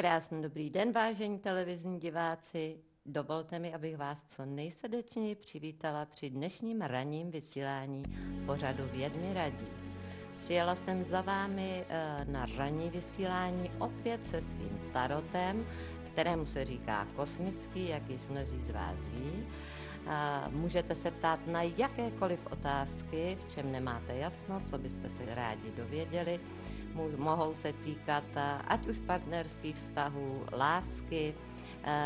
Krásný dobrý den, vážení televizní diváci. Dovolte mi, abych vás co nejsrdečněji přivítala při dnešním ranním vysílání pořadu Věd mi radí. Přijela jsem za vámi na ranní vysílání opět se svým tarotem, kterému se říká kosmický, jak již mnozí z vás ví. Můžete se ptát na jakékoliv otázky, v čem nemáte jasno, co byste se rádi dověděli. Mohou se týkat ať už partnerských vztahů, lásky,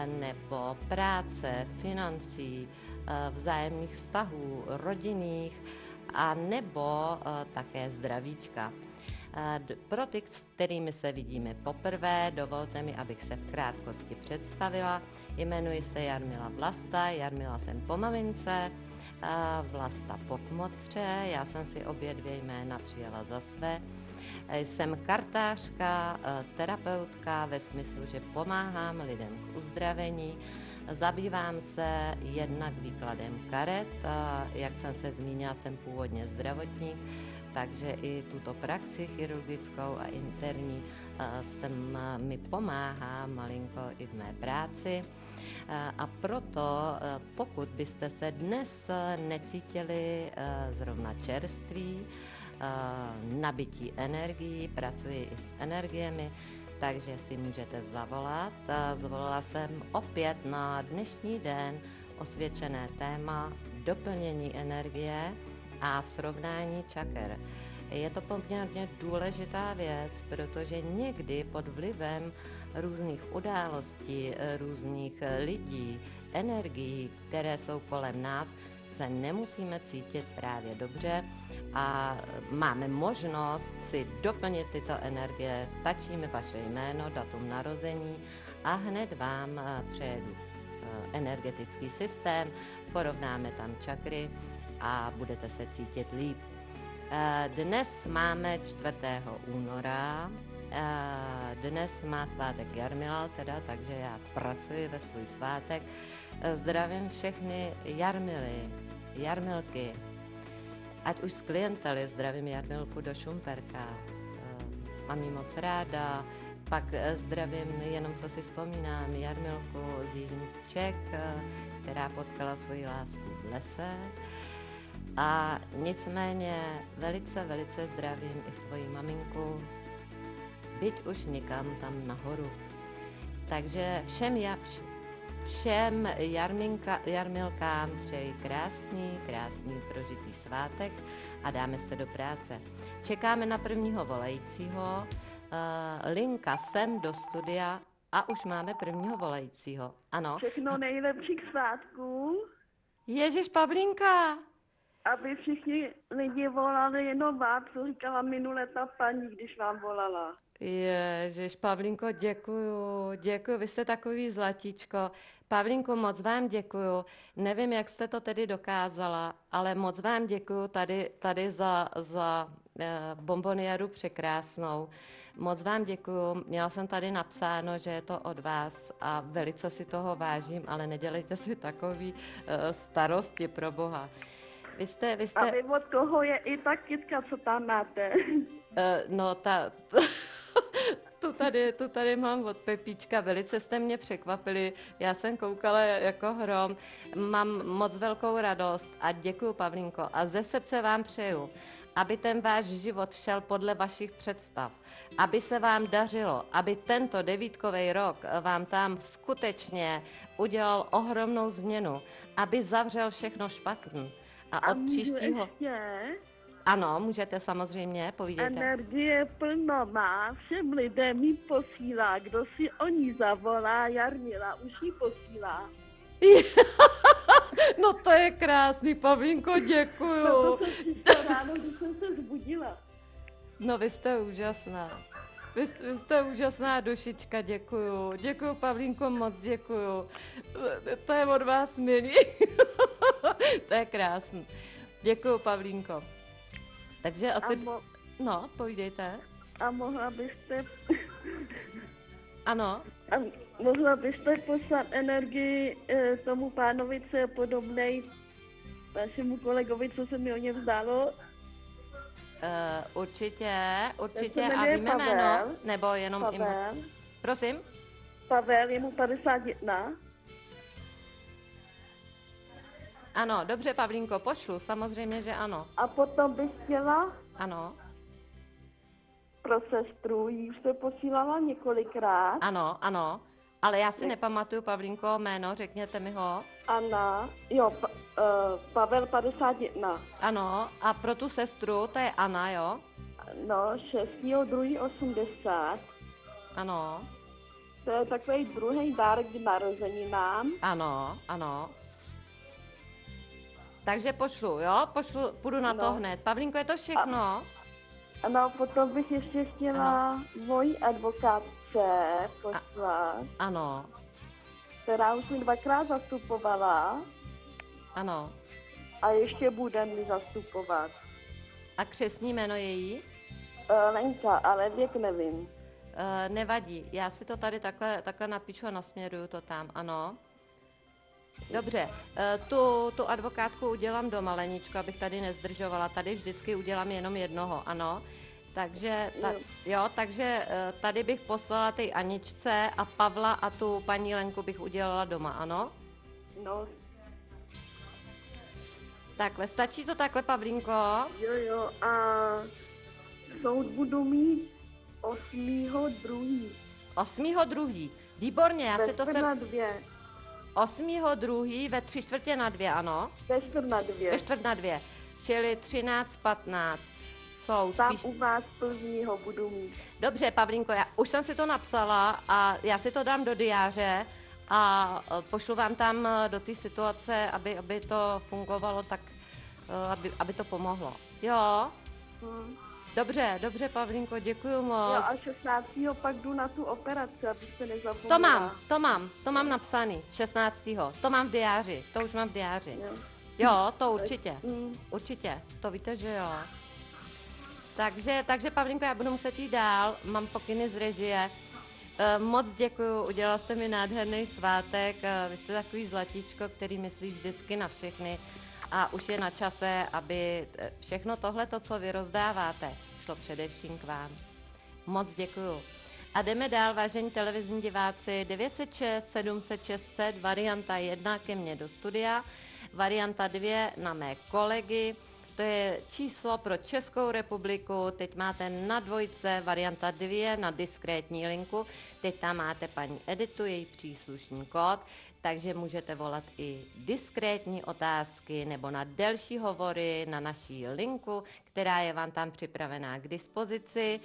nebo práce, financí, vzájemných vztahů, rodinných, a nebo také zdravíčka. Pro ty, s kterými se vidíme poprvé, dovolte mi, abych se v krátkosti představila. Jmenuji se Jarmila Vlasta, Jarmila jsem po mamince, Vlasta po kmotře, já jsem si obě dvě jména přijala za své. Jsem kartářka, terapeutka ve smyslu, že pomáhám lidem k uzdravení. Zabývám se jednak výkladem karet, jak jsem se zmínila, jsem původně zdravotník, takže i tuto praxi chirurgickou a interní mi pomáhá malinko i v mé práci. A proto, pokud byste se dnes necítili zrovna čerství, nabití energií, pracuji i s energiemi, takže si můžete zavolat. Zvolila jsem opět na dnešní den osvědčené téma doplnění energie a srovnání čaker. Je to poměrně důležitá věc, protože někdy pod vlivem různých událostí, různých lidí, energií, které jsou kolem nás, se nemusíme cítit právě dobře a máme možnost si doplnit tyto energie. Stačí mi vaše jméno, datum narození a hned vám přejedu energetický systém, porovnáme tam čakry a budete se cítit líp. Dnes máme 4. února, dnes má svátek Jarmila, takže já pracuji ve svůj svátek. Zdravím všechny Jarmily, Jarmilky, ať už z klientely, zdravím Jarmilku do Šumperka, mám jí moc ráda, pak zdravím, jenom co si vzpomínám, Jarmilku z Jižních Čech, která potkala svoji lásku v lese. A nicméně velice zdravím i svoji maminku, byť už někam tam nahoru. Takže všem Jarmilkám přeji krásný prožitý svátek a dáme se do práce. Čekáme na prvního volajícího, linka sem do studia a už máme prvního volajícího. Ano. Všechno nejlepší k svátku. Ježiš, Pavlínka! Aby všichni lidi volali jenom vás, co říkala minule ta paní, když vám volala. Ježiš, Pavlínko, děkuju, vy jste takový zlatíčko. Pavlínko, moc vám děkuju. Nevím, jak jste to tedy dokázala, ale moc vám děkuju tady za bomboniéru překrásnou. Moc vám děkuju. Měla jsem tady napsáno, že je to od vás a velice si toho vážím, ale nedělejte si takový starosti, pro boha. Vy jste... A vy od koho je i ta kytka, co tam máte? Tu tady mám od Pepíčka, velice jste mě překvapili, já jsem koukala jako hrom, mám moc velkou radost a děkuju, Pavlínko, a ze srdce vám přeju, aby ten váš život šel podle vašich představ, aby se vám dařilo, aby tento devítkový rok vám tam skutečně udělal ohromnou změnu, aby zavřel všechno špatně. A od příštího... Ještě? Ano, můžete samozřejmě, povídejte. Energie plno má, všem lidem ji posílá, kdo si o ní zavolá, Jarmila už ji posílá. No to je krásný, Pavlínko, děkuju. To přišlo ráno, když jsem se zbudila. No vy jste úžasná. Vy jste úžasná dušička, děkuju. Děkuju, Pavlínko, moc děkuju. To je od vás milý. To je krásný. Děkuju, Pavlínko. Takže asi... No, povídejte. A mohla byste... Ano. A mohla byste poslat energii tomu pánovi, co je podobnej vašemu kolegovi, co se mi o něm zdálo? Určitě. Se A jmenuje víme Pavel. jméno? Nebo jenom Pavel. Prosím? Pavel, je mu 51. Ano, dobře, Pavlínko, pošlu, samozřejmě, že ano. A potom bych chtěla Ano, pro sestru, jí už se posílala několikrát. ano, ano. Ale já si nepamatuju, Pavlínko, jméno, řekněte mi ho. Anna, jo, Pavel 51. Ano, a pro tu sestru, to je Anna, jo? No, 6.2.80. Ano, To je takový druhý dárek k narozeninám. ano, ano. Takže pošlu, jo? Pošlu, půjdu na to No. hned. Pavlínko, je to všechno? No, potom bych ještě chtěla mojí advokátce poslat, Ano, která už mi 2krát zastupovala ano. a ještě bude mi zastupovat. A křestní jméno její? Lenka, ale věk nevím. Nevadí, já si to tady takhle napíšu a nasměruju to tam, ano. Dobře, tu advokátku udělám doma, Leničko, abych tady nezdržovala. Tady vždycky udělám jenom jednoho, ano. Takže, takže tady bych poslala ty Aničce a Pavla a tu paní Lenku bych udělala doma, ano? No, Takhle, stačí to takhle, Pavlínko? jo, a soud budu mít 8.2. 8.2. Výborně, já si to Ve sem... 2. 8.2. ve 3/4 ano? Ve 2. Ve 2/4, čili 13:15. Soud. Tam u vás Plzní ho budu mít. Dobře, Pavlínko, já už jsem si to napsala a já si to dám do diáře a pošlu vám tam do té situace, aby to fungovalo tak, aby to pomohlo. Jo? Dobře, Pavlínko, děkuju moc. Jo, a 16. pak jdu na tu operaci, abyste nezapomněla. To mám napsaný, 16. To mám v diáři, to už mám v diáři. Jo. Jo, to určitě, to víte, že jo. Takže Pavlínko, já budu muset jít dál, mám pokyny z režie. Moc děkuju, udělal jste mi nádherný svátek, vy jste takový zlatíčko, který myslí vždycky na všechny a už je na čase, aby všechno tohleto, co vy rozdáváte, šlo především k vám. Moc děkuju. A jdeme dál, vážení televizní diváci, 906 700 600, varianta 1 ke mně do studia, varianta 2 na mé kolegy. To je číslo pro Českou republiku, teď máte na dvojce, varianta 2 na diskrétní linku, teď tam máte paní Editu, její příslušný kód, takže můžete volat i diskrétní otázky nebo na delší hovory na naší linku, která je vám tam připravená k dispozici.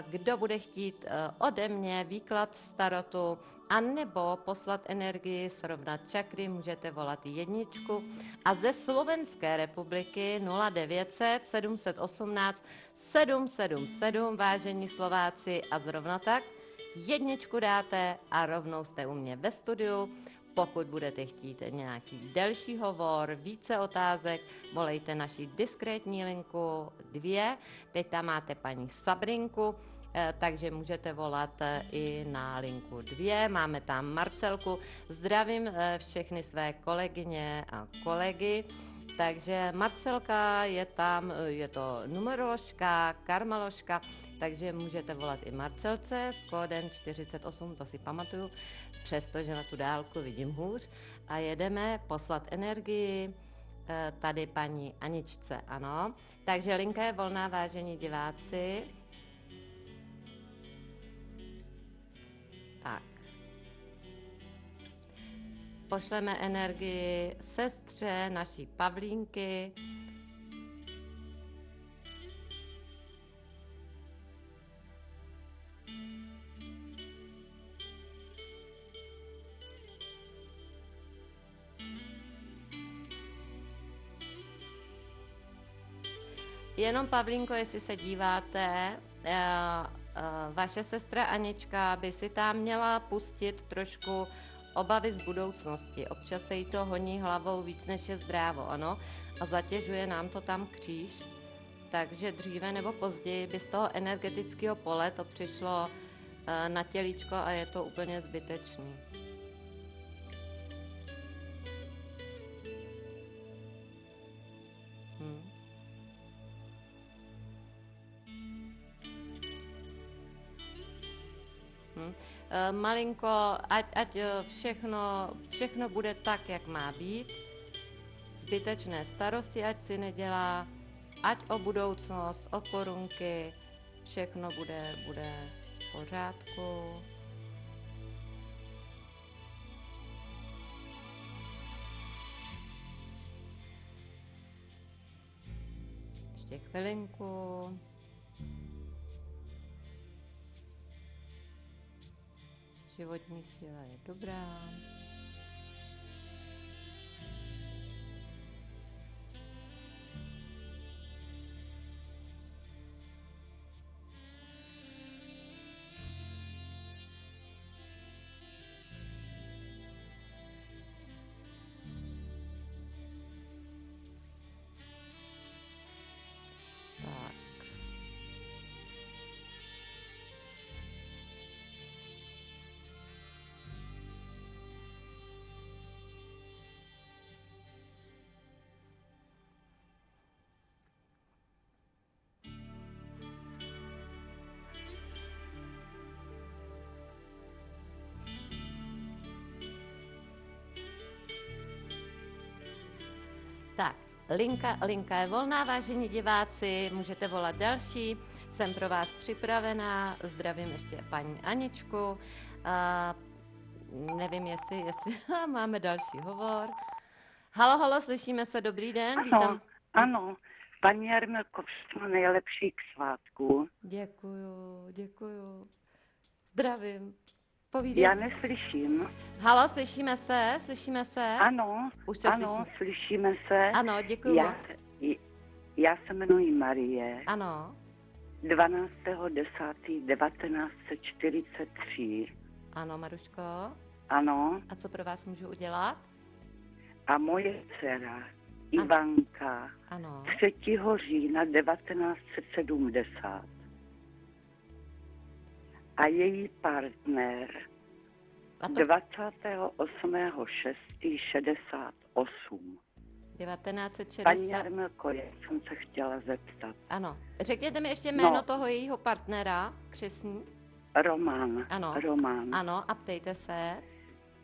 Kdo bude chtít ode mě výklad starotu a nebo poslat energii, srovnat čakry, můžete volat 1 a ze Slovenské republiky 0900 718 777, vážení Slováci, a zrovna tak 1 dáte a rovnou jste u mě ve studiu. Pokud budete chtít nějaký delší hovor, více otázek, volejte naši diskrétní linku 2, teď tam máte paní Sabrinku, takže můžete volat i na linku 2, máme tam Marcelku, zdravím všechny své kolegyně a kolegy, takže Marcelka je tam, je to numeroložka, karmaložka, takže můžete volat i Marcelce s kódem 48, to si pamatuju, přestože na tu dálku vidím hůř. A jedeme poslat energii tady paní Aničce, ano. Takže linka je volná, vážení diváci. Tak. Pošleme energii sestře naší Pavlínky. Jenom, Pavlínko, jestli se díváte, vaše sestra Anička by si tam měla pustit trošku obavy z budoucnosti. Občas se jí to honí hlavou víc, než je zdrávo, ano, a zatěžuje nám to tam kříž. Takže dříve nebo později by z toho energetického pole to přišlo na tělíčko a je to úplně zbytečný. Malinko, ať všechno bude tak, jak má být. Zbytečné starosti, ať si nedělá, ať o budoucnost, o korunky, všechno bude v pořádku. Ještě chvilinku. Životní síla je dobrá. Tak. Tak, linka je volná, vážení diváci, můžete volat další, jsem pro vás připravená, zdravím ještě paní Aničku, nevím, jestli máme další hovor. Halo, slyšíme se, dobrý den, vítám. Ano, paní Jarmilko, všechno nejlepší k svátku. Děkuju, zdravím. Povídej. Já neslyším. Halo, slyšíme se? Ano, Už se ano, slyšíme se. Ano, děkuji moc. Já se jmenuji Marie. Ano. 12.10.1943. Ano, Maruško. Ano. A co pro vás můžu udělat? A moje dcera Ivanka. Ano. 3. října 1970. A její partner 28.6.68. 1960. Paní Jarmilko, já jsem se chtěla zeptat. Ano. Řekněte mi ještě jméno toho jejího partnera, křestní. Roman. Ano. Roman. Ano, a ptejte se.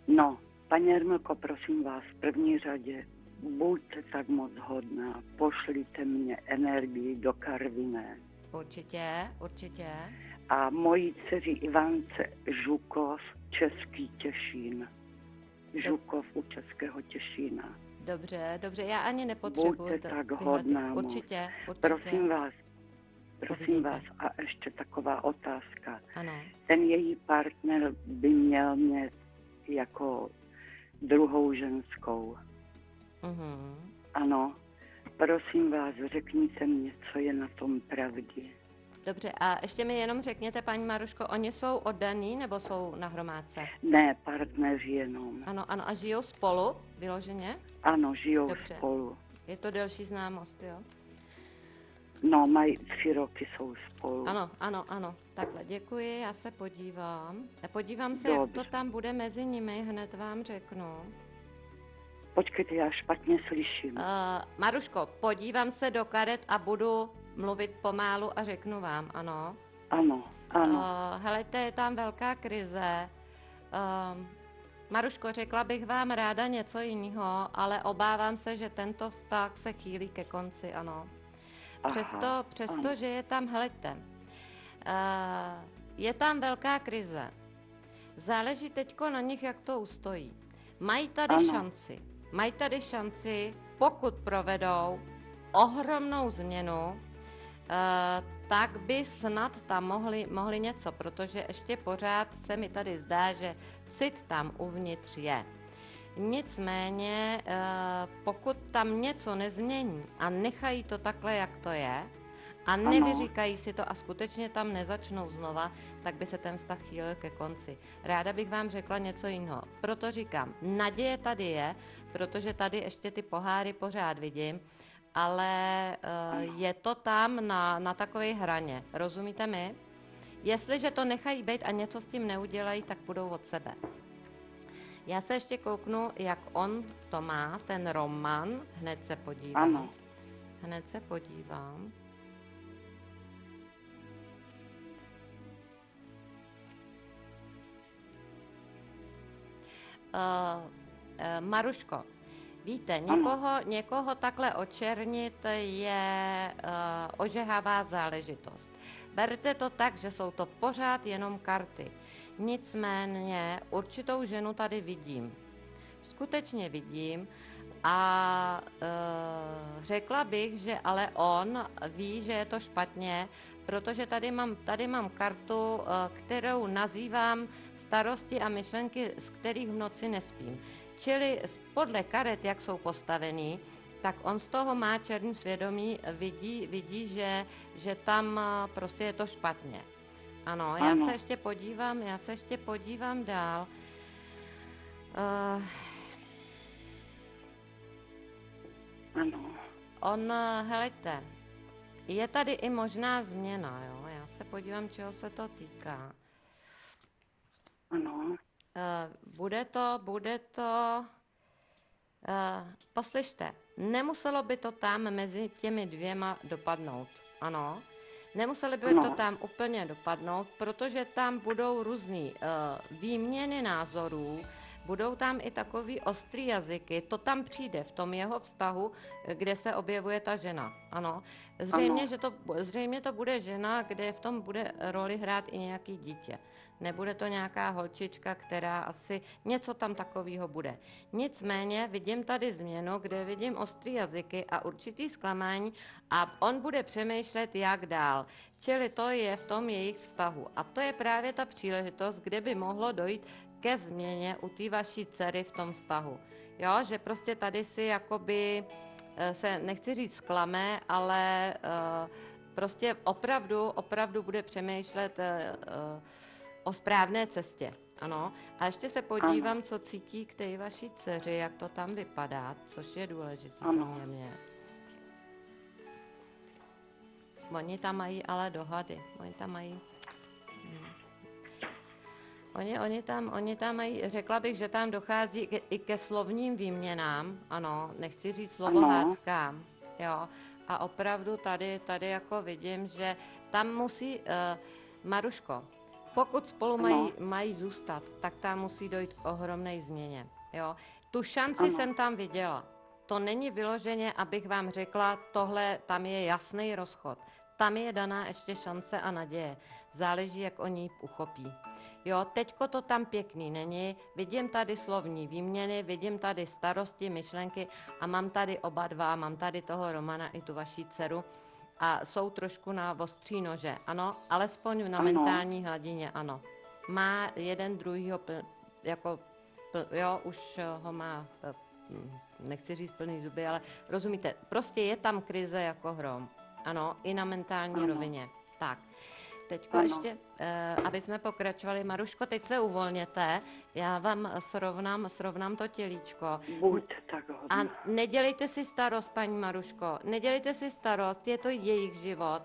No, paní Jarmilko, prosím vás, v první řadě, buďte tak moc hodná, pošlite mě energii do Karviné. Určitě. A mojí dceři Ivance Žukov, Český Těšín. Žukov u Českého Těšína. Dobře, já ani nepotřebuji. Buďte tak hodná. Určitě. Prosím vás, a ještě taková otázka. Ano. Ten její partner by měl mít jako druhou ženskou. Ano. Prosím vás, řekněte mě, co je na tom pravdy. Dobře, a ještě mi jenom řekněte, paní Maruško, oni jsou oddaní nebo jsou na hromádce? Ne, partneři jenom. Ano, a žijou spolu, vyloženě? Ano, žijou spolu. Je to delší známost, jo? No, mají 3 roky, jsou spolu. Ano, takhle, děkuji, já se podívám. Podívám se, Dobře. Jak to tam bude mezi nimi, hned vám řeknu. Počkejte, já špatně slyším. Maruško, podívám se do karet a budu mluvit pomálu a řeknu vám, ano. Ano. Helejte, je tam velká krize. Maruško, řekla bych vám ráda něco jiného, ale obávám se, že tento vztah se chýlí ke konci, ano. Přesto, že je tam, helejte, je tam velká krize. Záleží teďko na nich, jak to ustojí. Mají tady šanci, pokud provedou ohromnou změnu, tak by snad tam mohli něco, protože ještě pořád se mi tady zdá, že cit tam uvnitř je. Nicméně, pokud tam něco nezmění a nechají to takhle, jak to je, a nevyříkají si to a skutečně tam nezačnou znova, tak by se ten vztah chýlil ke konci. Ráda bych vám řekla něco jiného. Proto říkám, naděje tady je, protože tady ještě ty poháry pořád vidím, ale je to tam na takové hraně. Rozumíte mi? Jestliže to nechají být a něco s tím neudělají, tak půjdou od sebe. Já se ještě kouknu, jak on to má, ten Roman. Hned se podívám. Maruško, víte, někoho takhle očernit je ožehavá záležitost. Berte to tak, že jsou to pořád jenom karty. Nicméně určitou ženu tady vidím. Skutečně vidím a řekla bych, že ale on ví, že je to špatně, protože tady mám kartu, kterou nazývám starosti a myšlenky, z kterých v noci nespím. Čili podle karet, jak jsou postavený, tak on z toho má černý svědomí, vidí, že tam prostě je to špatně. Ano, já se ještě podívám dál. On, helejte, je tady i možná změna, jo? Já se podívám, čeho se to týká. Ano. Bude to, poslyšte, nemuselo by to tam mezi těmi dvěma dopadnout, ano. Nemuseli by to tam úplně dopadnout, protože tam budou různý výměny názorů, budou tam i takový ostrý jazyky, to tam přijde v tom jeho vztahu, kde se objevuje ta žena, ano. Zřejmě to bude žena, kde v tom bude roli hrát i nějaký dítě. Nebude to nějaká holčička, která asi něco tam takového bude. Nicméně vidím tady změnu, kde vidím ostrý jazyky a určitý zklamání a on bude přemýšlet, jak dál. Čili to je v tom jejich vztahu. A to je právě ta příležitost, kde by mohlo dojít ke změně u té vaší dcery v tom vztahu. Jo, že prostě tady si jakoby se, nechci říct zklame, ale prostě opravdu bude přemýšlet o správné cestě, ano. A ještě se podívám, co cítí k té vaší dceři, jak to tam vypadá, což je důležité pro mě. Oni tam mají ale dohady, oni tam mají... Oni tam mají, řekla bych, že tam dochází i ke slovním výměnám, ano, nechci říct slovohádkám, jo. A opravdu tady jako vidím, že tam musí, Maruško, pokud spolu mají zůstat, tak tam musí dojít k ohromné změně. Jo? Tu šanci jsem tam viděla. To není vyloženě, abych vám řekla, tohle, tam je jasný rozchod. Tam je daná ještě šance a naděje. Záleží, jak oni ji uchopí. Jo, teďko to tam pěkný není. Vidím tady slovní výměny, vidím tady starosti, myšlenky a mám tady oba dva, mám tady toho Romana i tu vaší dceru. A jsou trošku na ostří nože, ano, alespoň na mentální hladině, ano. Má jeden druhýho, jo, už ho má, nechci říct plný zuby, ale rozumíte, prostě je tam krize jako hrom, ano, i na mentální rovině, tak. Teďko ještě, aby jsme pokračovali, Maruško, teď se uvolněte, já vám srovnám to tělíčko. Buďte tak hodná. A nedělejte si starost, paní Maruško, nedělejte si starost, je to jejich život.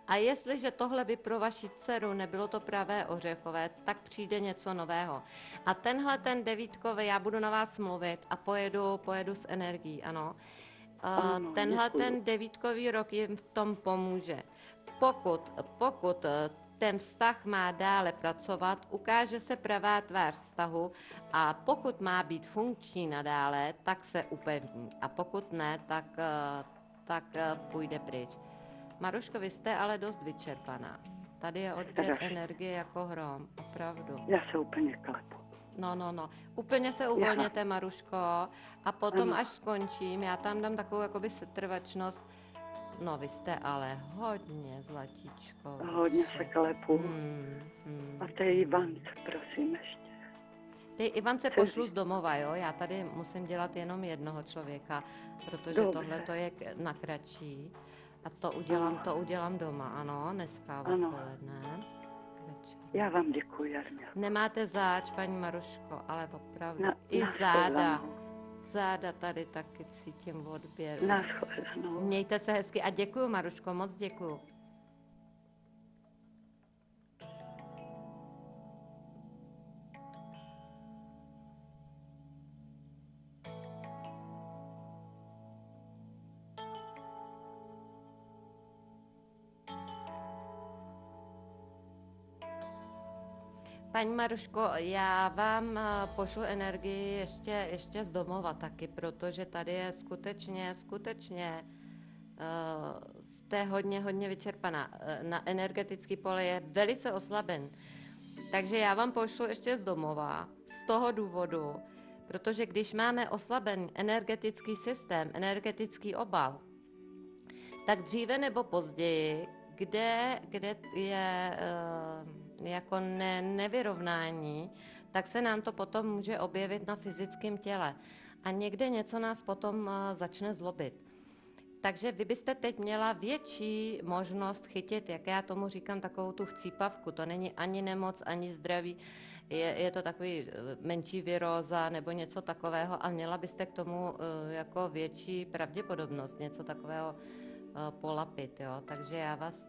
A jestliže tohle by pro vaši dceru nebylo to pravé ořechové, tak přijde něco nového. A ten devítkový, já budu na vás mluvit a pojedu s energií, ano. Ten devítkový rok jim v tom pomůže. Pokud ten vztah má dále pracovat, ukáže se pravá tvář vztahu a pokud má být funkční nadále, tak se upevní. A pokud ne, tak půjde pryč. Maruško, vy jste ale dost vyčerpaná. Tady je odběr energie jako hrom, opravdu. Já se úplně klepu. No. Úplně se uvolněte, Maruško, a potom, až skončím, já tam dám takovou jakoby setrvačnost. No, vy jste ale hodně, zlatíčko. Hodně se klepu. A té Ivance, prosím, ještě. Ty Ivance pošlu z domova, jo? Já tady musím dělat jenom jednoho člověka, protože tohle to je na kratší. A to udělám doma, ano, dneska odpoledne. Já vám děkuji, Jarmila. Nemáte zač, paní Maruško, ale opravdu. I záda tady taky cítím odběr. Nashledanou. Mějte se hezky a děkuju, Maruško, moc děkuju. Paní Maruško, já vám pošlu energii ještě z domova taky, protože tady je skutečně jste hodně vyčerpaná. Na energetický pole je velice oslaben. Takže já vám pošlu ještě z domova z toho důvodu, protože když máme oslaben energetický systém, energetický obal, tak dříve nebo později, kde je jako nevyrovnání, tak se nám to potom může objevit na fyzickém těle. A někde něco nás potom začne zlobit. Takže vy byste teď měla větší možnost chytit, jak já tomu říkám, takovou tu chcípavku. To není ani nemoc, ani zdraví, je to takový menší viróza nebo něco takového a měla byste k tomu jako větší pravděpodobnost něco takového polapit, jo. Takže já vás,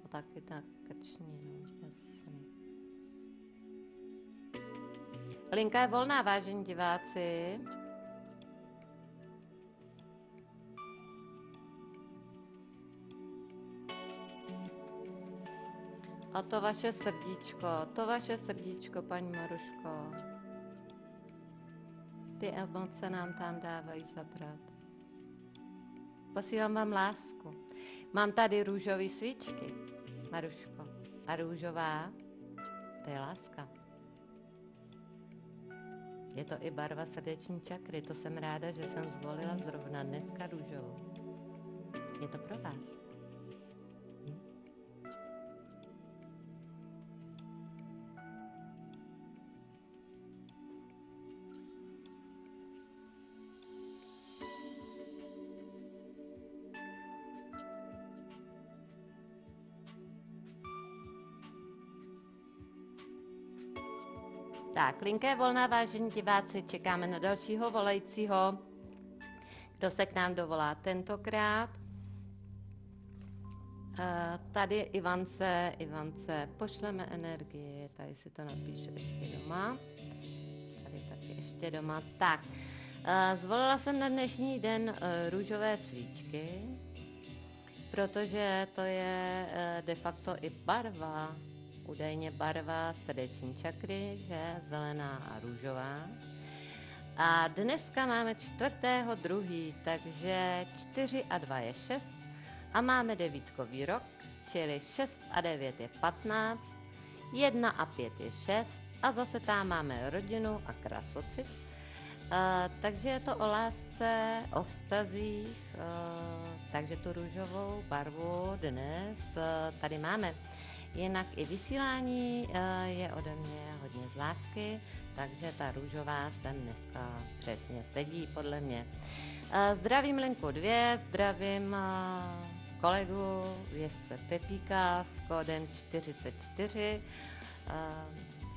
taky tak krční, jasný. Linka je volná, vážení diváci. A to vaše srdíčko, paní Maruško. Ty emoce nám tam dávají zabrat. Posílám vám lásku. Mám tady růžové svíčky, Maruško. A růžová, to je láska. Je to i barva srdeční čakry, to jsem ráda, že jsem zvolila zrovna dneska růžovou. Je to pro vás. Tak, linka je volná, vážení diváci, čekáme na dalšího volajícího. Kdo se k nám dovolá tentokrát? Tady Ivance, pošleme energii, tady si to napíšu ještě doma. Tady taky ještě doma. Tak, zvolila jsem na dnešní den růžové svíčky, protože to je de facto i barva, údajně barva srdeční čakry, že zelená a růžová. A dneska máme 4.2., takže 4 a 2 je 6 a máme devítkový rok, čili 6 a 9 je 15, 1 a 5 je 6 a zase tam máme rodinu a krasocit. Takže je to o lásce, o vztazích, takže tu růžovou barvu dnes tady máme. Jinak i vysílání je ode mě hodně z lásky, takže ta růžová sem dneska přesně sedí podle mě. Zdravím Linku 2, zdravím kolegu věžce Pepíka s kódem 44.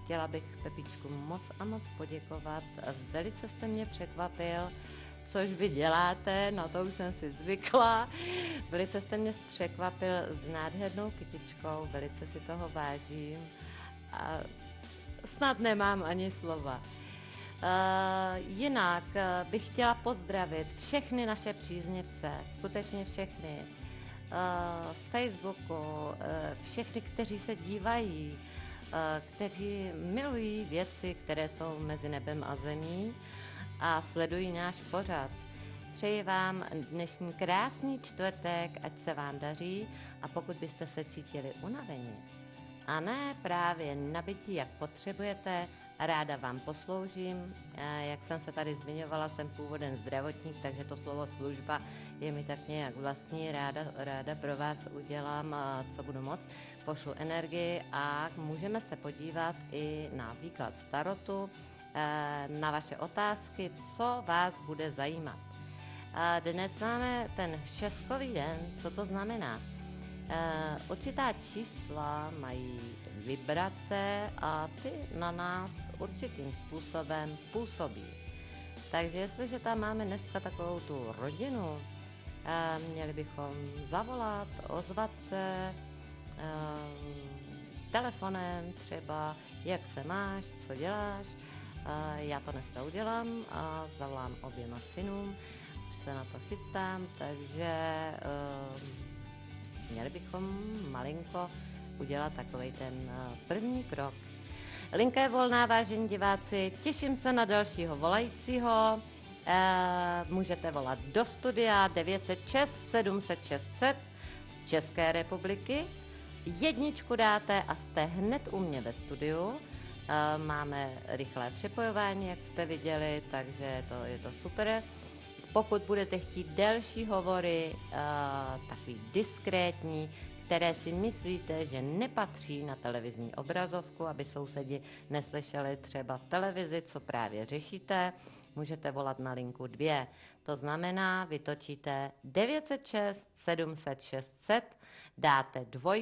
Chtěla bych Pepičku moc a moc poděkovat, velice jste mě překvapil, což vy děláte, na to už jsem si zvykla. Velice jste mě překvapil s nádhernou kytičkou, velice si toho vážím a snad nemám ani slova. Jinak bych chtěla pozdravit všechny naše příznivce, skutečně všechny, z Facebooku, všechny, kteří se dívají, kteří milují věci, které jsou mezi nebem a zemí a sledují náš pořad. Přeji vám dnešní krásný čtvrtek, ať se vám daří a pokud byste se cítili unavení a ne právě nabití, jak potřebujete, ráda vám posloužím. Jak jsem se tady zmiňovala, jsem původem zdravotník, takže to slovo služba je mi tak nějak vlastní. Ráda pro vás udělám, co budu moc. Pošlu energii a můžeme se podívat i na výklad tarotu, na vaše otázky, co vás bude zajímat. Dnes máme ten šestkový den, co to znamená? Určitá čísla mají vibrace a ty na nás určitým způsobem působí. Takže jestliže tam máme dneska takovou tu rodinu, měli bychom zavolat, ozvat se telefonem třeba, jak se máš, co děláš. Já to dneska udělám a zavolám oběma synům, už se na to chystám, takže měli bychom malinko udělat takovej ten první krok. Linka je volná, vážení diváci, těším se na dalšího volajícího. Můžete volat do studia 906 700 600 z České republiky. Jedničku dáte a jste hned u mě ve studiu. Máme rychlé přepojování, jak jste viděli, takže je to super. Pokud budete chtít delší hovory, takový diskrétní, které si myslíte, že nepatří na televizní obrazovku, aby sousedi neslyšeli třeba v televizi, co právě řešíte, můžete volat na linku 2. To znamená, vytočíte 906 700 600, dáte 2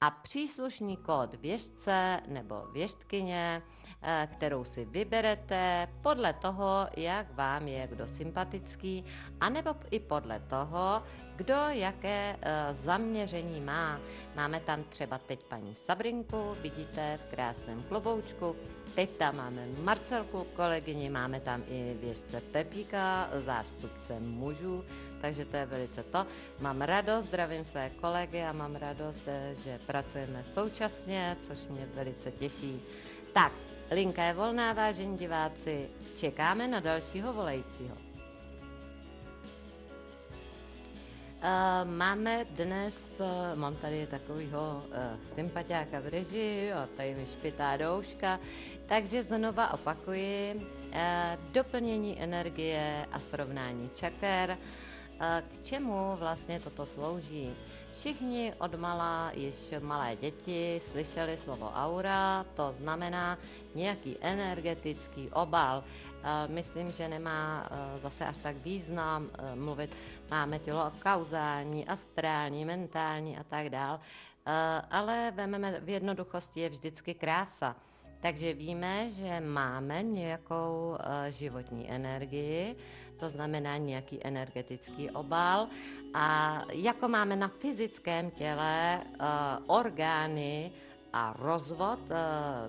a příslušný kód věštce nebo věštkyně, kterou si vyberete podle toho, jak vám je kdo sympatický, anebo i podle toho, kdo jaké zaměření má. Máme tam třeba teď paní Sabrinku, vidíte, v krásném kloboučku. Teď tam máme Marcelku, kolegyni, máme tam i věštce Pepíka, zástupce mužů, takže to je velice to. Mám radost, zdravím své kolegy a mám radost, že pracujeme současně, což mě velice těší. Tak, linka je volná, vážení diváci, čekáme na dalšího volajícího. Máme dnes, mám tady takovýho sympatiáka v režii, a tady mi špitá douška, takže znova opakuji, doplnění energie a srovnání čaker, k čemu vlastně toto slouží. Všichni odmala, již malé děti, slyšeli slovo aura, to znamená nějaký energetický obal. Myslím, že nemá zase až tak význam mluvit, máme tělo kauzální, astrální, mentální a tak dál, ale vememe v jednoduchosti je vždycky krása. Takže víme, že máme nějakou životní energii, to znamená nějaký energetický obal a jako máme na fyzickém těle orgány a rozvod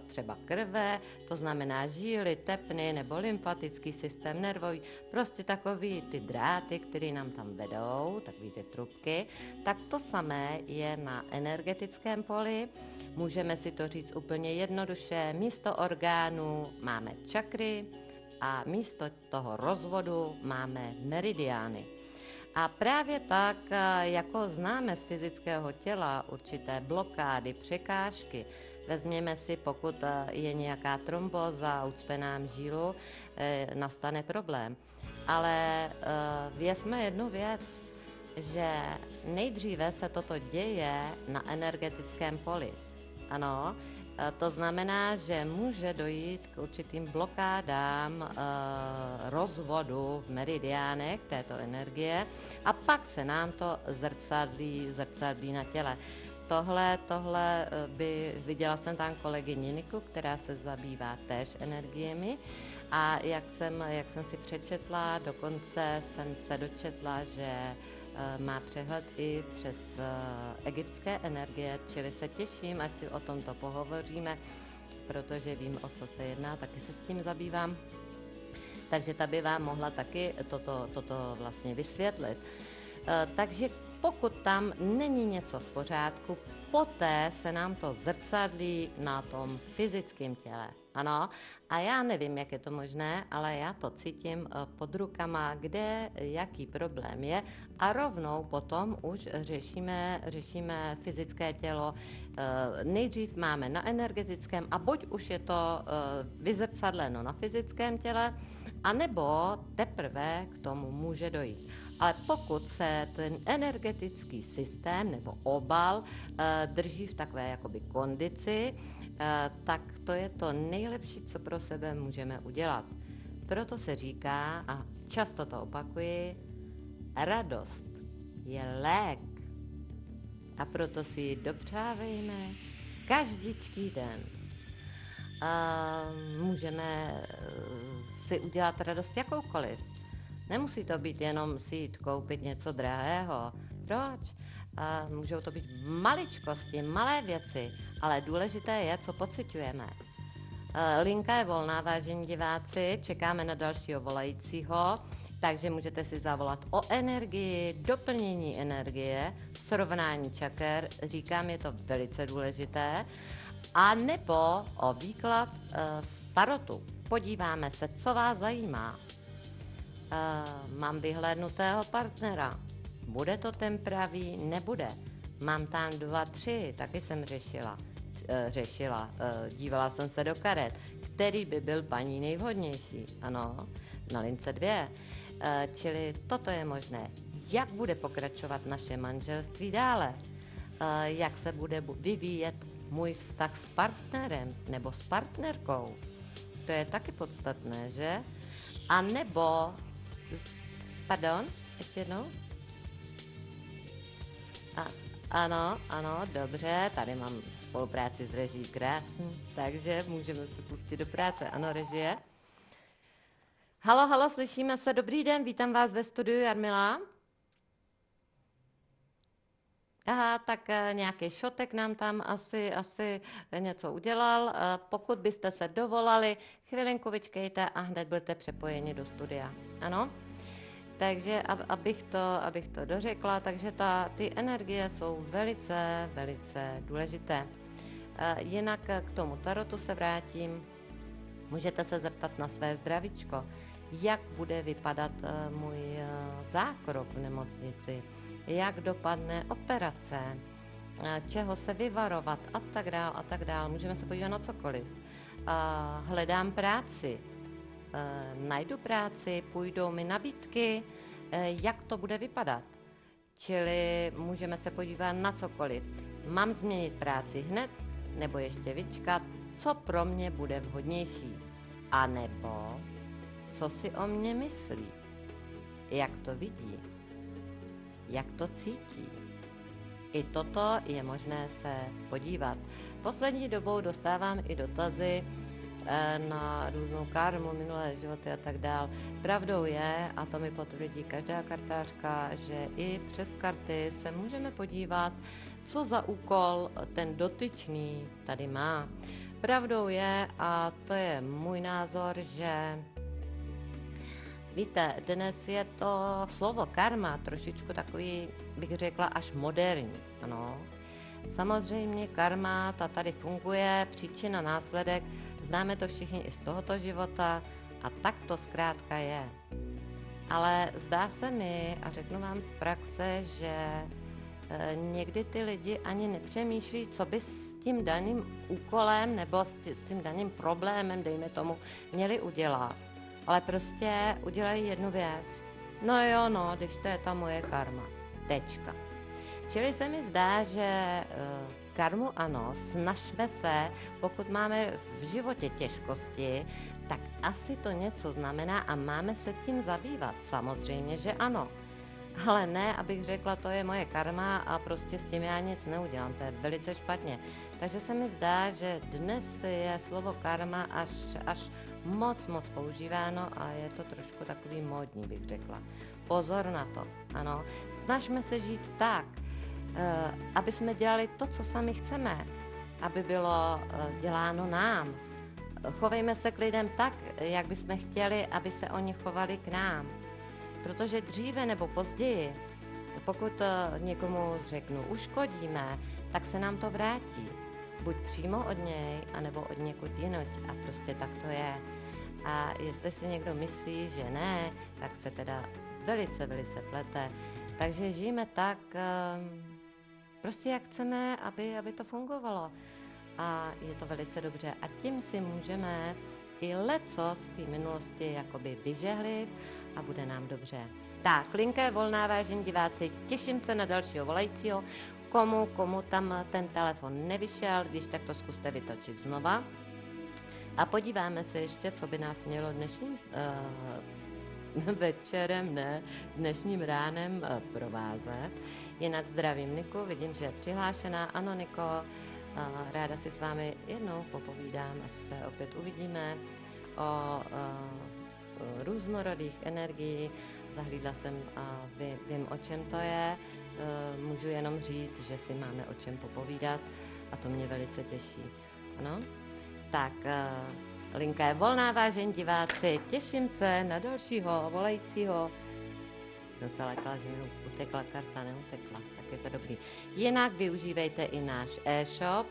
třeba krve, to znamená žíly, tepny nebo lymfatický systém nervový, prostě takový ty dráty, které nám tam vedou, takový ty trubky, tak to samé je na energetickém poli. Můžeme si to říct úplně jednoduše, místo orgánů máme čakry a místo toho rozvodu máme meridiány. A právě tak, jako známe z fyzického těla určité blokády, překážky, vezměme si, pokud je nějaká trombóza, ucpená žílu, nastane problém. Ale vězme jednu věc, že nejdříve se toto děje na energetickém poli. Ano, to znamená, že může dojít k určitým blokádám rozvodu v meridiánech této energie a pak se nám to zrcadlí na těle. Tohle viděla jsem tam kolegyni Niku, která se zabývá též energiemi a jak jsem si přečetla, dokonce jsem se dočetla, že má přehled i přes egyptské energie, čili se těším, až si o tomto pohovoříme, protože vím, o co se jedná, taky se s tím zabývám. Takže ta by vám mohla taky toto vlastně vysvětlit. Takže pokud tam není něco v pořádku, poté se nám to zrcadlí na tom fyzickém těle. Ano, a já nevím, jak je to možné, ale já to cítím pod rukama, kde jaký problém je a rovnou potom už řešíme fyzické tělo. Nejdřív máme na energetickém a buď už je to vyzrcadleno na fyzickém těle, anebo teprve k tomu může dojít. Ale pokud se ten energetický systém nebo obal drží v takové jakoby kondici, tak to je to nejlepší, co pro sebe můžeme udělat. Proto se říká, a často to opakuji, radost je lék. A proto si ji dopřávejme každičký den. Můžeme si udělat radost jakoukoliv. Nemusí to být jenom si jít koupit něco drahého. Proč? Můžou to být maličkosti, malé věci, ale důležité je, co pociťujeme. Linka je volná, vážení diváci, čekáme na dalšího volajícího. Takže můžete si zavolat o energii, doplnění energie, srovnání čaker, říkám, je to velice důležité, a nebo o výklad z tarotu. Podíváme se, co vás zajímá. Mám vyhlédnutého partnera. Bude to ten pravý? Nebude. Mám tam 2, 3, taky jsem řešila. Dívala jsem se do karet, který by byl paní nejvhodnější. Ano, na lince 2. Čili toto je možné. Jak bude pokračovat naše manželství dále? Jak se bude vyvíjet můj vztah s partnerem nebo s partnerkou? To je taky podstatné, že? A nebo, pardon, ještě jednou? Ano, dobře, tady mám spolupráci s režií, krásný, takže můžeme se pustit do práce. Ano, režie. Halo, slyšíme se, dobrý den, vítám vás ve studiu, Jarmila. Aha, tak nějaký šotek nám tam asi něco udělal. Pokud byste se dovolali, chvilinku vyčkejte a hned budete přepojeni do studia. Ano? Takže abych to dořekla, takže ty energie jsou velice, velice důležité. Jinak k tomu tarotu se vrátím. Můžete se zeptat na své zdravíčko, jak bude vypadat můj zákrok v nemocnici, jak dopadne operace, čeho se vyvarovat a tak dál. Můžeme se podívat na cokoliv. Hledám práci, najdu práci, půjdou mi nabídky, jak to bude vypadat. Čili můžeme se podívat na cokoliv. Mám změnit práci hned, nebo ještě vyčkat, co pro mě bude vhodnější. A nebo co si o mě myslí, jak to vidí, jak to cítí. I toto je možné se podívat. Poslední dobou dostávám i dotazy na různou karmu, minulé životy a tak dál. Pravdou je, a to mi potvrdí každá kartářka, že i přes karty se můžeme podívat, co za úkol ten dotyčný tady má. Pravdou je, a to je můj názor, že víte, dnes je to slovo karma trošičku takový, bych řekla, až moderní, ano. Samozřejmě karma, ta tady funguje, příčina, následek, známe to všichni i z tohoto života a tak to zkrátka je. Ale zdá se mi, a řeknu vám z praxe, že někdy ty lidi ani nepřemýšlí, co by s tím daným úkolem nebo s tím daným problémem, dejme tomu, měli udělat. Ale prostě udělají jednu věc. No jo, když to je ta moje karma. Tečka. Čili se mi zdá, že karmu ano, snažme se, pokud máme v životě těžkosti, tak asi to něco znamená a máme se tím zabývat. Samozřejmě, že ano. Ale ne, abych řekla, to je moje karma a prostě s tím já nic neudělám, to je velice špatně. Takže se mi zdá, že dnes je slovo karma až moc používáno a je to trošku takový módní, bych řekla. Pozor na to, ano. Snažme se žít tak, aby jsme dělali to, co sami chceme, aby bylo děláno nám. Chovejme se k lidem tak, jak bychom chtěli, aby se oni chovali k nám. Protože dříve nebo později, pokud někomu řeknu uškodíme, tak se nám to vrátí. Buď přímo od něj, anebo od někud jinuť. A prostě tak to je. A jestli si někdo myslí, že ne, tak se teda velice plete. Takže žijeme tak, prostě jak chceme, aby to fungovalo. A je to velice dobře. A tím si můžeme i leco z té minulosti jakoby vyžehlit a bude nám dobře. Tak, linka je volná, vážení diváci, těším se na dalšího volajícího. Komu tam ten telefon nevyšel, když tak to zkuste vytočit znova. A podíváme se ještě, co by nás mělo dnešním večerem, dnešním ránem provázet. Jinak zdravím Niku, vidím, že je přihlášená. Ano, Niko, ráda si s vámi jednou popovídám, až se opět uvidíme, o různorodých energií. Zahlídla jsem a vím, o čem to je. Můžu jenom říct, že si máme o čem popovídat a to mě velice těší. Ano? Tak, linka je volná, vážení diváci, těším se na dalšího volajícího. Jsem se lekla, že mi utekla karta, neutekla, tak je to dobrý. Jinak využívejte i náš e-shop,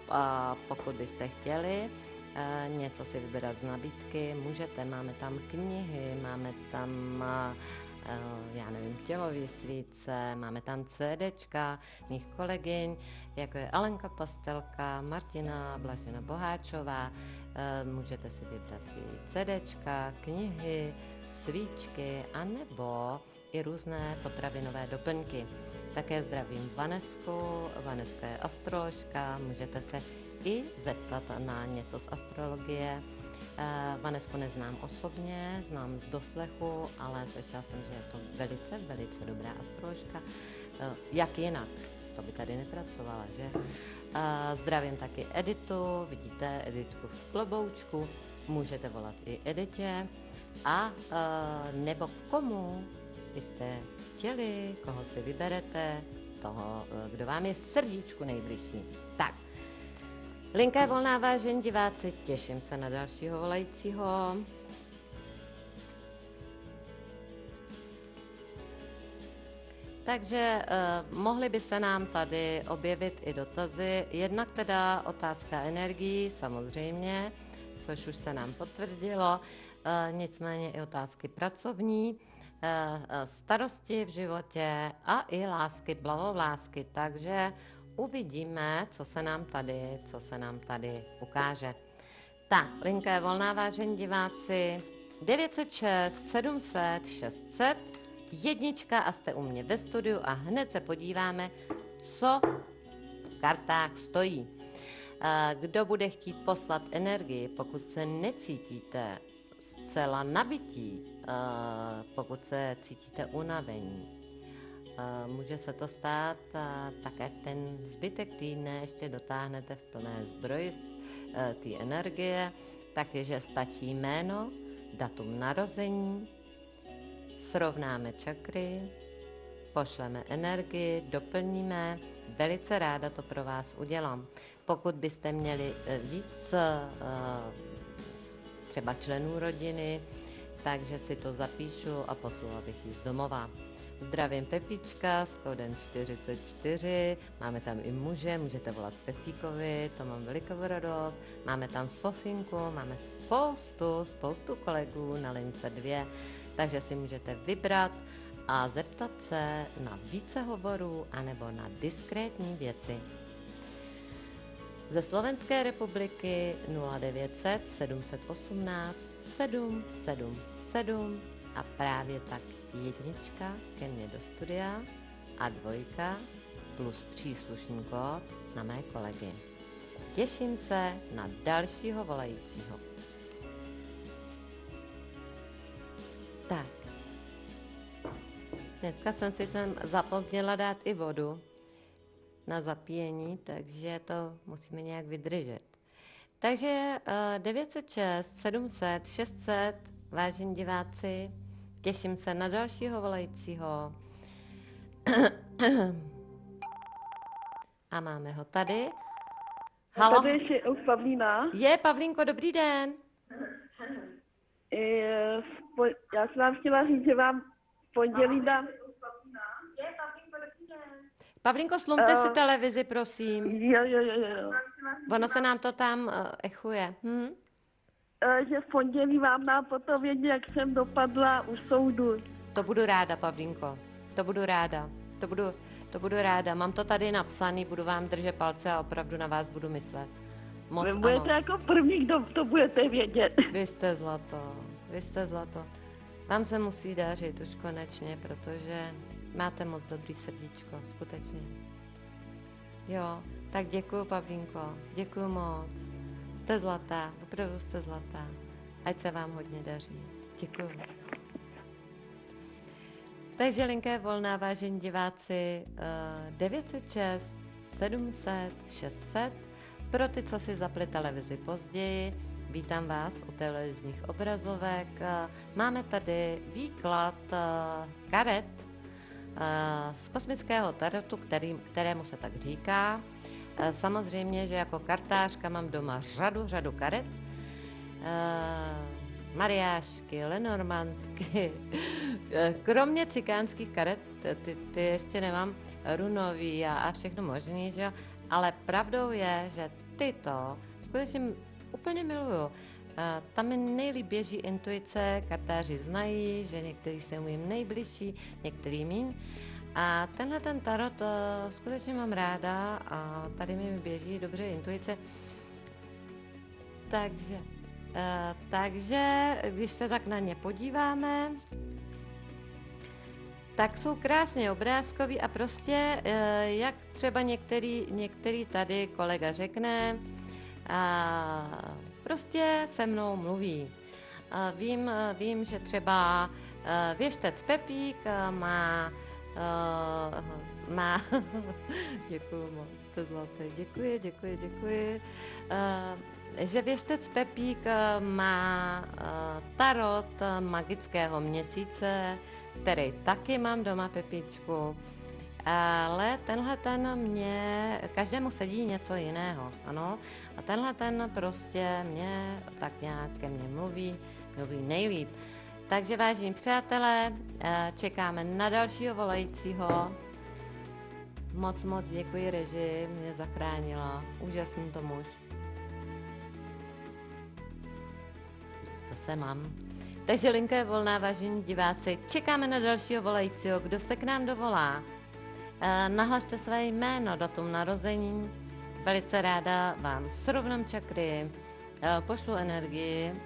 pokud byste chtěli něco si vybrat z nabídky, můžete, máme tam knihy, máme tam, já nevím, tělový svíce, máme tam CDčka mých kolegyň, jako je Alenka Pastelka, Martina Blažena Boháčová, můžete si vybrat i CDčka, knihy, svíčky, anebo i různé potravinové doplňky. Také zdravím Vanesku, Vaneska je astroložka, můžete se i zeptat na něco z astrologie. Vanesku neznám osobně, znám z doslechu, ale slyšela jsem, že je to velice, velice dobrá astroložka. Jak jinak? To by tady nepracovala, že? Zdravím taky Editu, vidíte Editku v kloboučku, můžete volat i Editě. A nebo komu byste chtěli, koho si vyberete, toho, kdo vám je srdíčku nejbližší. Tak, linka je volná, vážení diváci, těším se na dalšího volajícího. Takže mohly by se nám tady objevit i dotazy, jednak teda otázka energií, samozřejmě, což už se nám potvrdilo, nicméně i otázky pracovní, starosti v životě a i lásky, blaholásky, takže uvidíme, co se nám tady ukáže. Tak, linka je volná, vážení diváci, 906 700 600, jednička a jste u mě ve studiu a hned se podíváme, co v kartách stojí. Kdo bude chtít poslat energii, pokud se necítíte zcela nabití, pokud se cítíte unavení, může se to stát, také ten zbytek týdne ještě dotáhnete v plné zbroji té energie, takže stačí jméno, datum narození, srovnáme čakry, pošleme energii, doplníme, velice ráda to pro vás udělám. Pokud byste měli víc třeba členů rodiny, takže si to zapíšu a poslala bych ji z domova. Zdravím Pepička s kódem 44, máme tam i muže, můžete volat Pepíkovi, to mám velikou radost. Máme tam Sofinku, máme spoustu kolegů na lince 2, takže si můžete vybrat a zeptat se na více hovorů anebo na diskrétní věci. Ze Slovenské republiky 0900 718 777 a právě tak jednička ke mně do studia a 2 plus příslušný kód na mé kolegy. Těším se na dalšího volajícího. Tak, dneska jsem si tam zapomněla dát i vodu na zapíjení, takže to musíme nějak vydržet. Takže 906 700 600, vážení diváci, těším se na dalšího volajícího. A máme ho tady. Halo? Tady ještě Pavlína. Je, Pavlínko, dobrý den. Já jsem vám chtěla říct, že vám v pondělí dám... Pavlínko, slumte si televizi, prosím. Jo. Ono se nám to tam echuje. Že v pondělí vám dám potom vědět, jak jsem dopadla u soudu. To budu ráda, Pavlínko. To budu ráda. To budu ráda. Mám to tady napsaný, budu vám držet palce a opravdu na vás budu myslet. Moc Vy budete jako první, kdo to budete vědět. Vy jste zlato. Vám se musí dařit už konečně, protože máte moc dobrý srdíčko, skutečně. Jo, tak děkuju, Pavlínko, děkuju moc. Jste zlatá, opravdu jste zlatá. Ať se vám hodně daří. Děkuju. Takže linka je volná, vážení diváci, 906 700 600. Pro ty, co si zapli televizi později, vítám vás u televizních obrazovek. Máme tady výklad karet z kosmického tarotu, kterému se tak říká. Samozřejmě, že jako kartářka mám doma řadu karet. mariášky, lenormandky, kromě cikánských karet, ty ještě nemám, runový a všechno možný, že jo? Ale pravdou je, že tyto skutečně úplně miluju. Tam mi nejlíp běží intuice, kartáři znají, že některý se jim nejbližší, některý míň. A tenhle ten tarot skutečně mám ráda a tady mi běží dobře intuice. Takže když se tak na ně podíváme, tak jsou krásně obrázkoví a prostě, jak třeba některý tady kolega řekne, prostě se mnou mluví. Vím, že třeba věštec Pepík má děkuju moc, jste zlatý, děkuji. Že věštec Pepík má tarot magického měsíce, který taky mám doma, Pepíčku, ale tenhle ten mě, každému sedí něco jiného, ano, a tenhle ten prostě mě tak nějak ke mně mluví nejlíp. Takže vážení přátelé, čekáme na dalšího volajícího. Moc děkuji režii, mě zachránila, úžasný to muž. To se mám. Takže linka je volná, vážení diváci. Čekáme na dalšího volajícího, kdo se k nám dovolá. Nahlašte své jméno, datum narození. Velice ráda vám srovnám čakry, pošlu energii.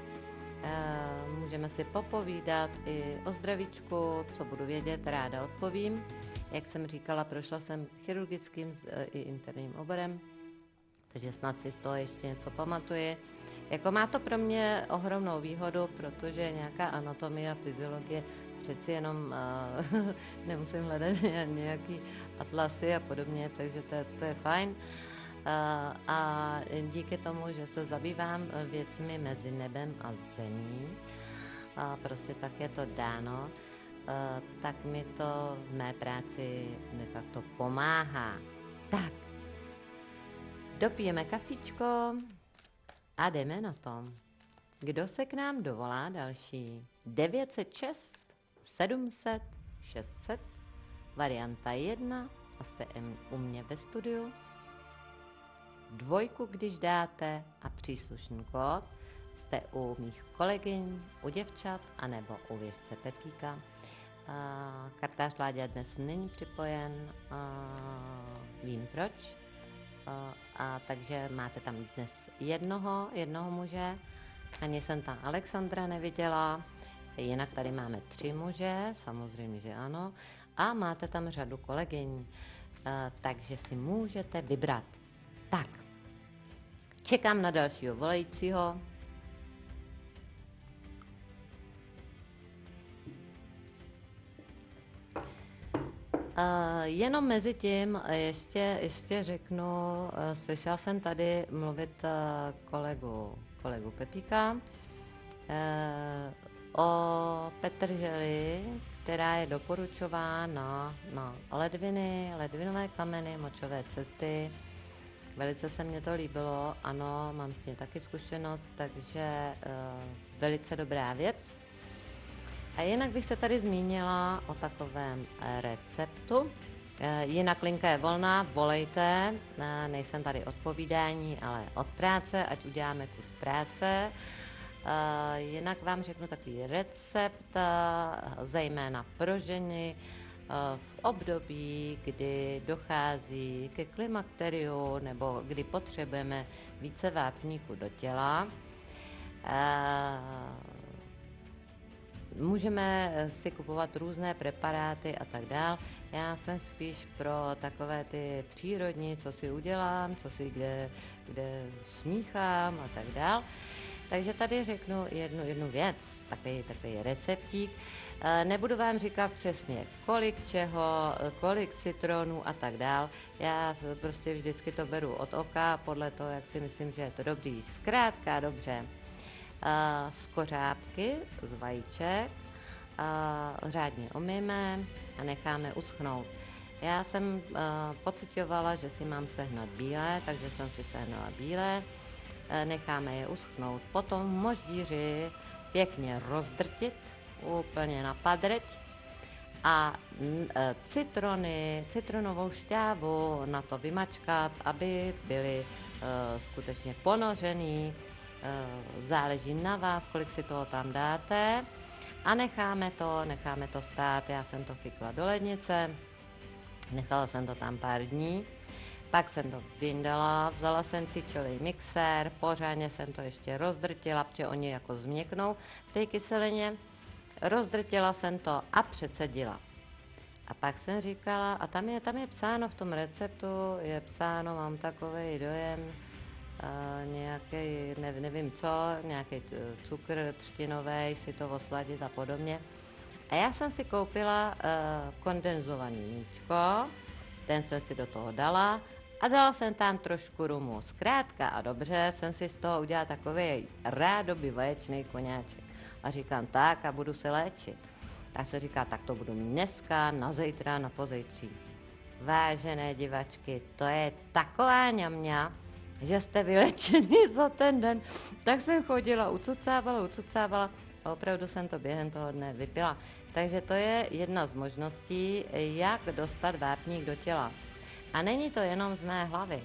Můžeme si popovídat i o zdravíčku, co budu vědět, ráda odpovím. Jak jsem říkala, prošla jsem chirurgickým i interním oborem, takže snad si z toho ještě něco pamatuji. Jako má to pro mě ohromnou výhodu, protože nějaká anatomie a fyziologie přeci jenom nemusím hledat nějaký atlasy a podobně, takže to je fajn. A díky tomu, že se zabývám věcmi mezi nebem a zemí, prostě tak je to dáno, tak mi to v mé práci de facto pomáhá. Tak, dopijeme kafičko a jdeme na to. Kdo se k nám dovolá další? 906 700 600, varianta 1 a jste u mě ve studiu. 2, když dáte, a příslušný kód, jste u mých kolegyň, u děvčat, anebo u věžce Pepíka. Kartář Láďa dnes není připojen, vím proč. Takže máte tam dnes jednoho muže, ani jsem tam Alexandra neviděla, jinak tady máme 3 muže, samozřejmě, že ano, a máte tam řadu kolegyň, takže si můžete vybrat. Tak, čekám na dalšího volajícího. Jenom mezi tím ještě řeknu, slyšela jsem tady mluvit kolegu Pepíka o petrželi, která je doporučována na ledvinové kameny, močové cesty. Velice se mně to líbilo, ano, mám s tím taky zkušenost, takže velice dobrá věc. A jinak bych se tady zmínila o takovém receptu. Jinak linka je volná, volejte, nejsem tady od povídání, ale od práce, ať uděláme kus práce. Jinak vám řeknu takový recept, zejména pro ženy, v období, kdy dochází ke klimakteriu nebo kdy potřebujeme více vápníku do těla. Můžeme si kupovat různé preparáty a tak dál. Já jsem spíš pro takové ty přírodní, co si udělám, co si kde smíchám a tak dál. Takže tady řeknu jednu věc, takový receptík. Nebudu vám říkat přesně, kolik čeho, kolik citronů a tak dál. Já prostě vždycky to beru od oka, podle toho, jak si myslím, že je to dobrý. Zkrátka dobře. Z kořápky, z vajíček, řádně omyjeme a necháme uschnout. Já jsem pocitovala, že si mám sehnat bílé, takže jsem si sehnala bílé, necháme je uschnout. Potom v moždíři pěkně rozdrtit, úplně na padrť a citronovou šťávu na to vymačkat, aby byly skutečně ponořený. Záleží na vás, kolik si toho tam dáte a necháme to stát. Já jsem to fikla do lednice, nechala jsem to tam pár dní, pak jsem to vyndala, vzala jsem tyčový mixér, pořádně jsem to ještě rozdrtila, protože oni jako změknou v té kyselině. Rozdrtila jsem to a přecedila. A pak jsem říkala, a tam je psáno v tom receptu, je psáno, mám takový dojem, nějaký, nevím co, nějaký cukr třtinový, si to osladit a podobně. A já jsem si koupila kondenzovaný míčko, ten jsem si do toho dala a dala jsem tam trošku rumu. Zkrátka a dobře jsem si z toho udělala takový rádoby vaječný koňáček. A říkám tak a budu se léčit. Tak se říká, tak to budu mít dneska, na zítra, na pozítří. Vážené divačky, to je taková ňamňa, že jste vylečený za ten den. Tak jsem chodila, ucucávala a opravdu jsem to během toho dne vypila. Takže to je jedna z možností, jak dostat vápník do těla. A není to jenom z mé hlavy.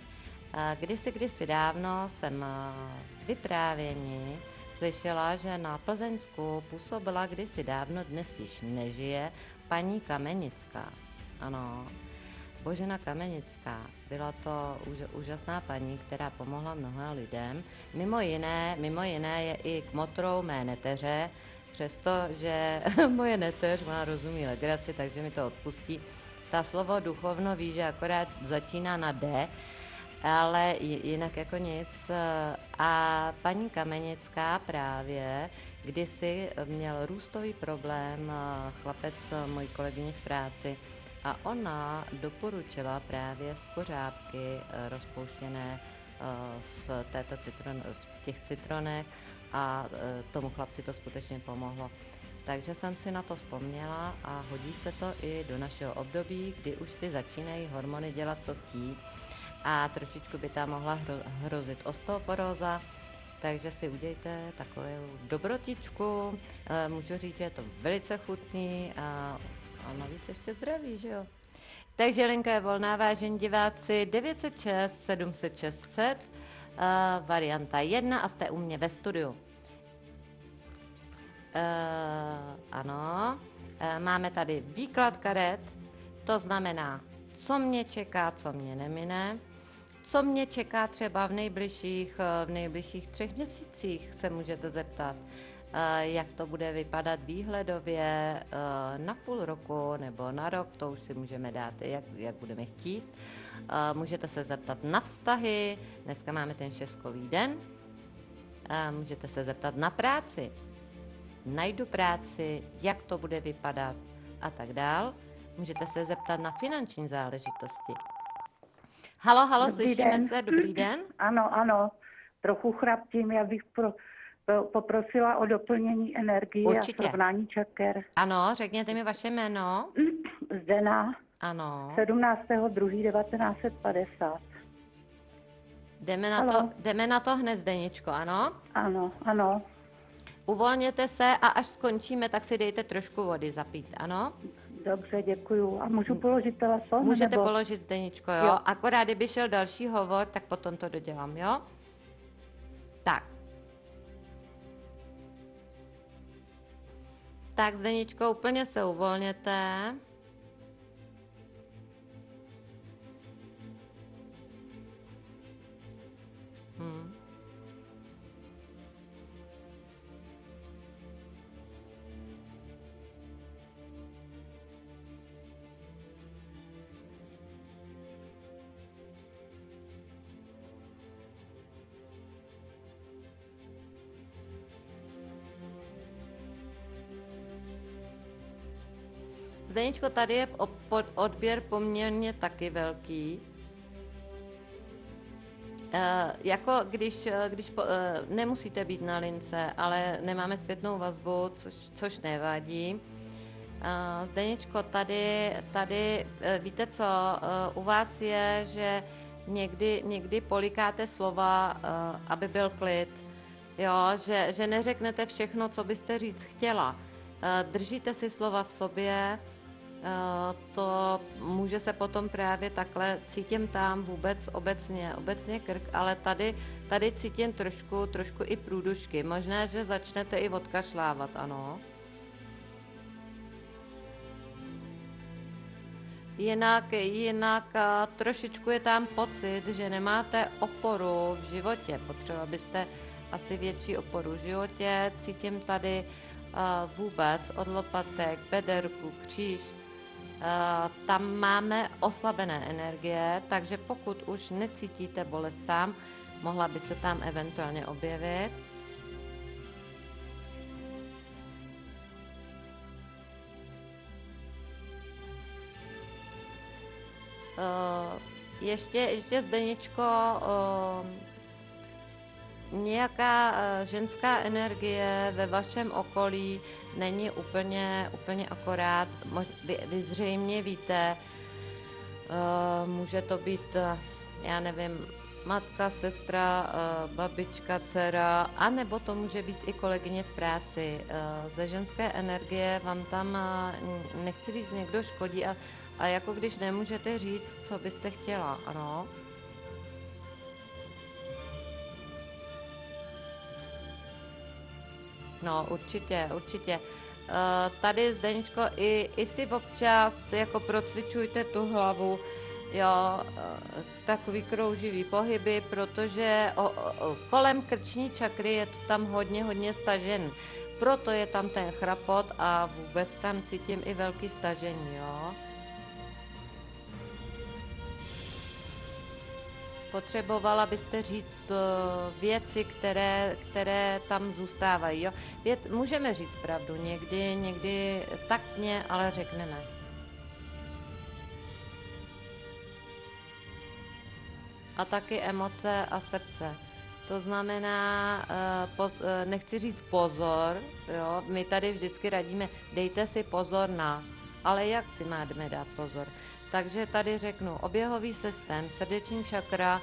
Kdysi dávno jsem z vyprávění slyšela, že na Plzeňsku působila kdysi dávno, dnes již nežije, paní Kamenická. Ano, Božena Kamenická. Byla to úžasná paní, která pomohla mnoha lidem. Mimo jiné je i kmotrou mé neteře, přestože moje neteř má rozumí legraci, takže mi to odpustí. Ta slovo duchovno ví, že akorát začíná na D, ale jinak jako nic. A paní Kamenická právě kdysi měl růstový problém, chlapec mojí kolegyně v práci, a ona doporučila právě skořápky rozpouštěné v těch citronech a tomu chlapci to skutečně pomohlo. Takže jsem si na to vzpomněla a hodí se to i do našeho období, kdy už si začínají hormony dělat, co chtí, a trošičku by tam mohla hrozit osteoporóza, takže si udějte takovou dobrotičku. Můžu říct, že je to velice chutný a navíc ještě zdravý, že jo? Takže linka je volná, vážení diváci, 906 700 600, varianta 1 a jste u mě ve studiu. Ano, máme tady výklad karet, to znamená, co mě čeká, co mě nemine, co mě čeká třeba v nejbližších 3 měsících, se můžete zeptat, jak to bude vypadat výhledově na půl roku nebo na rok, to už si můžeme dát, jak budeme chtít. Můžete se zeptat na vztahy, dneska máme ten šestkový den, můžete se zeptat na práci, najdu práci, jak to bude vypadat a tak dál. Můžete se zeptat na finanční záležitosti. Halo, slyšíme se, dobrý den. Ano, trochu chraptím, já bych poprosila o doplnění energie. Určitě. A srovnání čaker. Ano, řekněte mi vaše jméno. Zdena. Ano. 17.2.1950. Jdeme na to hned, Zdeničko, ano? Ano. Uvolněte se a až skončíme, tak si dejte trošku vody zapít, ano? Dobře, děkuju. A můžu položit telefon? Můžete položit, Zdeničko, jo? Akorát, kdyby šel další hovor, tak potom to dodělám, jo? Tak. Tak, Zdeničko, úplně se uvolněte. Zdeničko, tady je odběr poměrně taky velký. Jako když nemusíte být na lince, ale nemáme zpětnou vazbu, což nevadí. Zdeničko, tady víte co, u vás je, že někdy polikáte slova, aby byl klid. Jo, že neřeknete všechno, co byste říct chtěla. Držíte si slova v sobě, to může se potom právě takhle cítím tam vůbec obecně krk, ale tady cítím trošku i průdušky. Možná, že začnete i odkašlávat, ano. Jinak trošičku je tam pocit, že nemáte oporu v životě. Potřeba byste asi větší oporu v životě. Cítím tady vůbec od lopatek, bederku, kříž. Tam máme oslabené energie, takže pokud už necítíte bolest tam, mohla by se tam eventuálně objevit. Ještě Zdeničko, nějaká ženská energie ve vašem okolí není úplně akorát. Vy zřejmě víte, může to být, já nevím, matka, sestra, babička, dcera, anebo to může být i kolegyně v práci. Ze ženské energie vám tam, nechci říct, někdo škodí, a jako když nemůžete říct, co byste chtěla, ano. No, určitě. Tady, Zdeničko, i si občas jako procvičujte tu hlavu, jo, takový krouživý pohyby, protože kolem krční čakry je to tam hodně stažen. Proto je tam ten chrapot a vůbec tam cítím i velký stažení, jo. Potřebovala byste říct věci, které tam zůstávají. Jo? Můžeme říct pravdu, někdy taktně, ale řekneme. A taky emoce a srdce. To znamená, nechci říct pozor, jo? My tady vždycky radíme, dejte si pozor na, ale jak si máme dát pozor? Takže tady řeknu oběhový systém, srdeční čakra,